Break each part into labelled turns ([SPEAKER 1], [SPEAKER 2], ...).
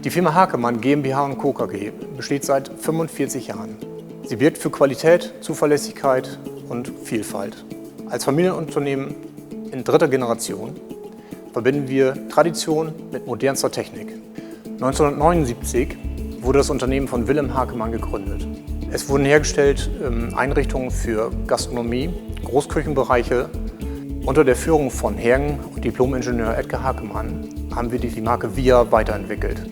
[SPEAKER 1] Die Firma Hakemann GmbH & Co. KG besteht seit 45 Jahren. Sie birgt für Qualität, Zuverlässigkeit und Vielfalt. Als Familienunternehmen in dritter Generation verbinden wir Tradition mit modernster Technik. 1979 wurde das Unternehmen von Wilhelm Hakemann gegründet. Es wurden hergestellt Einrichtungen für Gastronomie, Großküchenbereiche. Unter der Führung von Hergen und Diplom-Ingenieur Edgar Hakemann haben wir die Marke VIA weiterentwickelt.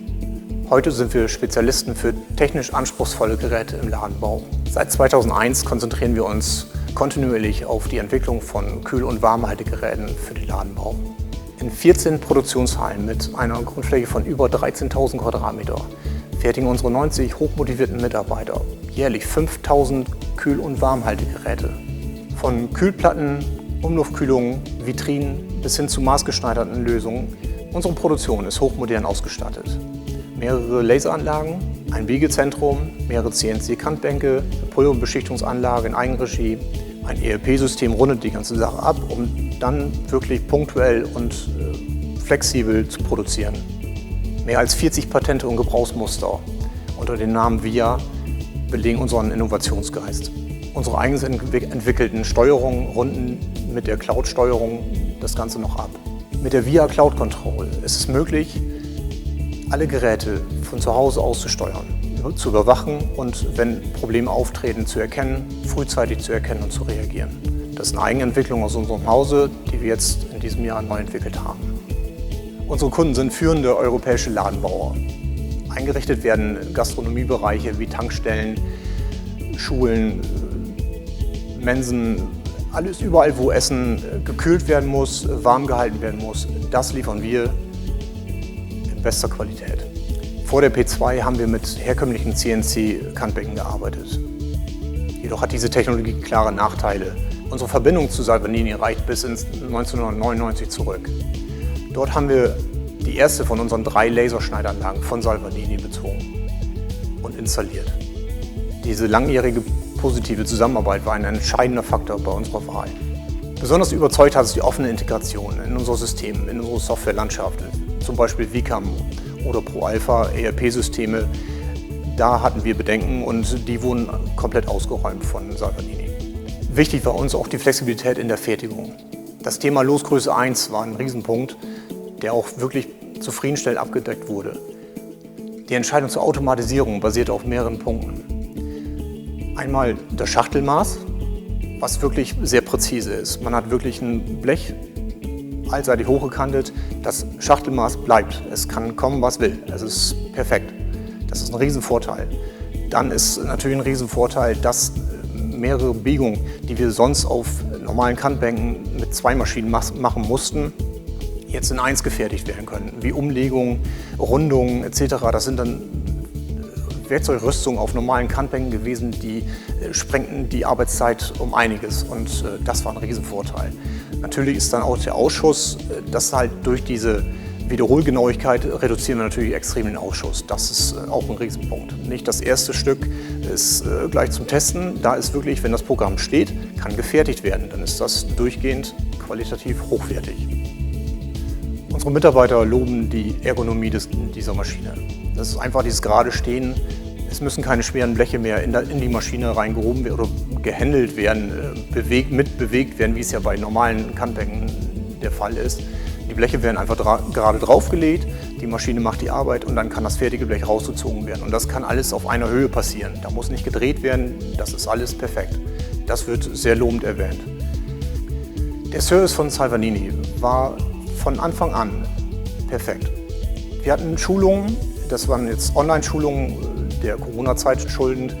[SPEAKER 1] Heute sind wir Spezialisten für technisch anspruchsvolle Geräte im Ladenbau. Seit 2001 konzentrieren wir uns kontinuierlich auf die Entwicklung von Kühl- und Warmhaltegeräten für den Ladenbau. In 14 Produktionshallen mit einer Grundfläche von über 13.000 Quadratmeter fertigen unsere 90 hochmotivierten Mitarbeiter jährlich 5.000 Kühl- und Warmhaltegeräte. Von Kühlplatten, Umluftkühlungen, Vitrinen bis hin zu maßgeschneiderten Lösungen. Unsere Produktion ist hochmodern ausgestattet. Mehrere Laseranlagen, ein Wiegezentrum, mehrere CNC-Kantbänke, eine Pulverbeschichtungsanlage in Eigenregie. Ein ERP-System rundet die ganze Sache ab, um dann wirklich punktuell und flexibel zu produzieren. Mehr als 40 Patente und Gebrauchsmuster unter dem Namen VIA belegen unseren Innovationsgeist. Unsere eigens entwickelten Steuerungen runden mit der Cloud-Steuerung das Ganze noch ab. Mit der VIA Cloud Control ist es möglich, alle Geräte von zu Hause aus zu steuern, zu überwachen und, wenn Probleme auftreten, zu erkennen, frühzeitig zu erkennen und zu reagieren. Das ist eine Eigenentwicklung aus unserem Hause, die wir jetzt in diesem Jahr neu entwickelt haben. Unsere Kunden sind führende europäische Ladenbauer. Eingerichtet werden Gastronomiebereiche wie Tankstellen, Schulen, Mensen, alles überall, wo Essen gekühlt werden muss, warm gehalten werden muss. Das liefern wir in bester Qualität. Vor der P2 haben wir mit herkömmlichen CNC-Kantbänken gearbeitet. Jedoch hat diese Technologie klare Nachteile. Unsere Verbindung zu Salvagnini reicht bis ins 1999 zurück. Dort haben wir die erste von unseren 3 Laserschneidanlagen von Salvagnini bezogen und installiert. Diese langjährige positive Zusammenarbeit war ein entscheidender Faktor bei unserer Wahl. Besonders überzeugt hat es die offene Integration in unser System, in unsere Softwarelandschaft, zum Beispiel Vicam oder ProAlpha ERP-Systeme. Da hatten wir Bedenken und die wurden komplett ausgeräumt von Salvagnini. Wichtig war uns auch die Flexibilität in der Fertigung. Das Thema Losgröße 1 war ein Riesenpunkt, der auch wirklich zufriedenstellend abgedeckt wurde. Die Entscheidung zur Automatisierung basierte auf mehreren Punkten. Einmal das Schachtelmaß, was wirklich sehr präzise ist. Man hat wirklich ein Blech allseitig hochgekantet. Das Schachtelmaß bleibt. Es kann kommen, was will. Es ist perfekt. Das ist ein Riesenvorteil. Dann ist natürlich ein Riesenvorteil, dass mehrere Biegungen, die wir sonst auf normalen Kantbänken mit 2 Maschinen machen mussten, jetzt in 1 gefertigt werden können. Wie Umlegungen, Rundungen etc. Das sind dann Werkzeugrüstungen auf normalen Kantbänken gewesen, die sprengten die Arbeitszeit um einiges und das war ein Riesenvorteil. Natürlich ist dann auch der Ausschuss, das halt durch diese Wiederholgenauigkeit reduzieren wir natürlich extrem den Ausschuss. Das ist auch ein Riesenpunkt. Nicht das erste Stück ist gleich zum Testen, da ist wirklich, wenn das Programm steht, kann gefertigt werden, dann ist das durchgehend qualitativ hochwertig. Unsere Mitarbeiter loben die Ergonomie dieser Maschine. Das ist einfach dieses gerade Stehen. Es müssen keine schweren Bleche mehr in die Maschine reingehoben werden oder gehändelt werden, mitbewegt werden, wie es ja bei normalen Kantbänken der Fall ist. Die Bleche werden einfach gerade draufgelegt, die Maschine macht die Arbeit und dann kann das fertige Blech rausgezogen werden. Und das kann alles auf einer Höhe passieren. Da muss nicht gedreht werden, das ist alles perfekt. Das wird sehr lobend erwähnt. Der Service von Salvagnini war von Anfang an perfekt. Wir hatten Schulungen, das waren jetzt Online-Schulungen der Corona-Zeit schuldend.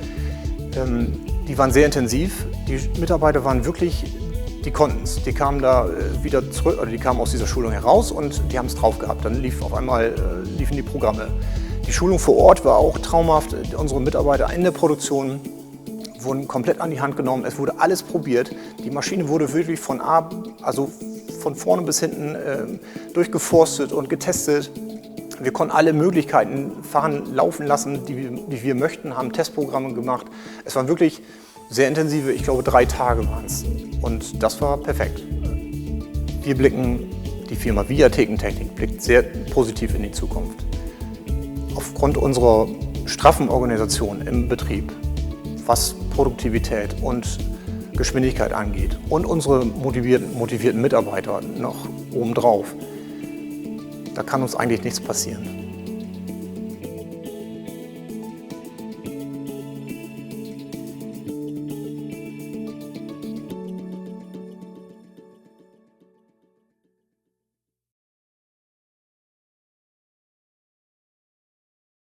[SPEAKER 1] Die waren sehr intensiv. Die Mitarbeiter waren wirklich, die konnten es. Die kamen da wieder zurück, oder die kamen aus dieser Schulung heraus und die haben es drauf gehabt. Dann liefen die Programme. Die Schulung vor Ort war auch traumhaft. Unsere Mitarbeiter in der Produktion wurden komplett an die Hand genommen. Es wurde alles probiert. Die Maschine wurde wirklich von vorne bis hinten durchgeforstet und getestet. Wir konnten alle Möglichkeiten laufen lassen, die wir möchten, haben Testprogramme gemacht. Es waren wirklich sehr intensive, ich glaube 3 Tage waren es. Und das war perfekt. Wir blicken Die Firma Viathekentechnik blickt sehr positiv in die Zukunft. Aufgrund unserer straffen Organisation im Betrieb, was Produktivität und Geschwindigkeit angeht und unsere motivierten Mitarbeiter noch obendrauf, da kann uns eigentlich nichts passieren.